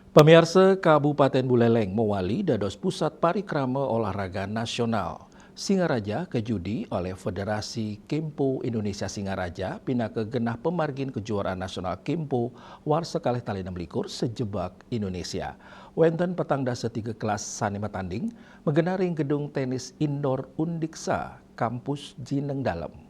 Pemirsa Kabupaten Buleleng mewali dados pusat parikrama olahraga nasional. Singaraja kejudi oleh Federasi Kempo Indonesia Singaraja pina ke genah pemargin kejuaraan nasional Kempo Warsa kalih tali 16 sejebak Indonesia. Wenten petang dasa 3 kelas sanema tanding menggenaring gedung tenis indoor Undiksa kampus Jineng Dalem.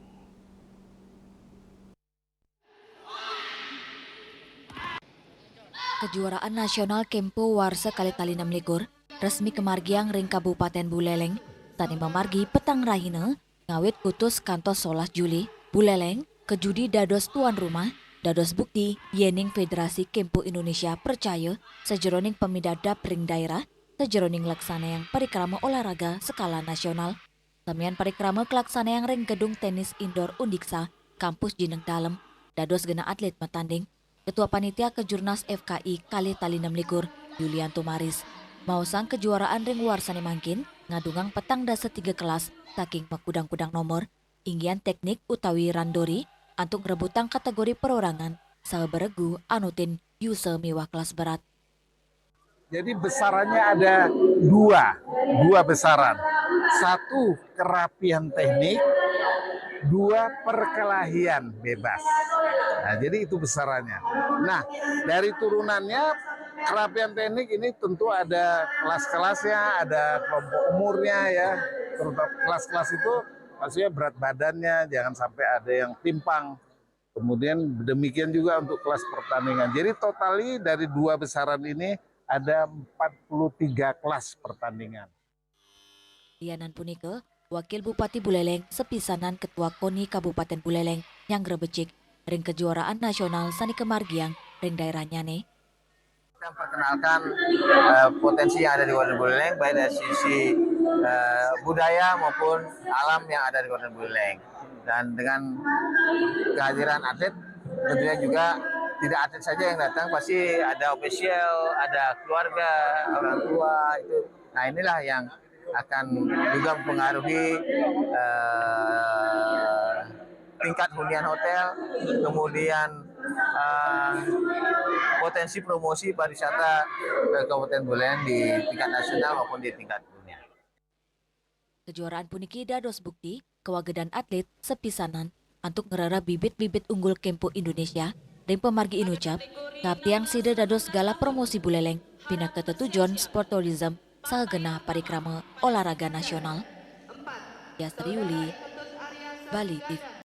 Kejuaraan Nasional Kempo Warsa kali tali 16 resmi kemargiang ring Kabupaten Buleleng tani memargi petang rahina ngawit putus kantos 11 Juli Buleleng kejudi dados tuan rumah dados bukti yening Federasi Kempo Indonesia percaya sejeroning pemidadap ring daerah sejeroning laksana yang parikrama olahraga skala nasional samian parikrama kelaksana yang ring gedung tenis indoor Undiksa kampus Jineng Dalem dados gena atlet matanding. Ketua Panitia Kejurnas FKI kali tali 16 Yulianto Maris mausang kejuaraan ring warsane mangkin ngadungang petang dasa 3 kelas saking makudang-kudang nomor inggian teknik utawi randori antuk rebutang kategori perorangan saberegu anutin Yuse mewah kelas berat. Jadi besarannya ada dua besaran. Satu kerapian teknik, dua perkelahian bebas. Nah, jadi itu besarannya. Nah, dari turunannya kerapian teknik ini tentu ada kelas-kelasnya, ada kelompok umurnya ya. Terutama kelas-kelas itu maksudnya berat badannya, jangan sampai ada yang timpang. Kemudian demikian juga untuk kelas pertandingan. Jadi totali dari dua besaran ini ada 43 kelas pertandingan. Dianan punike, Wakil Bupati Buleleng sepisanan Ketua KONI Kabupaten Buleleng yang grebecik ring kejuaraan nasional sani kemargiang ring daerahnya nih. Kita memperkenalkan potensi yang ada di Kabupaten Buleleng baik dari sisi budaya maupun alam yang ada di Kabupaten Buleleng. Dan dengan kehadiran atlet tentunya juga tidak atlet saja yang datang, pasti ada ofisial, ada keluarga, orang tua itu. Nah inilah yang akan juga mempengaruhi tingkat hunian hotel, kemudian potensi promosi pariwisata Kabupaten Buleleng di tingkat nasional maupun di tingkat dunia. Kejuaraan puniki dados bukti kewagedan atlet sepisanan untuk ngerara bibit-bibit unggul Kempo Indonesia dan pemargi inucap kaptiang sida dados gala promosi Buleleng pina ketetujuan sport tourism sagena parikrama olahraga nasional. Yasri Yuli, Bali TV.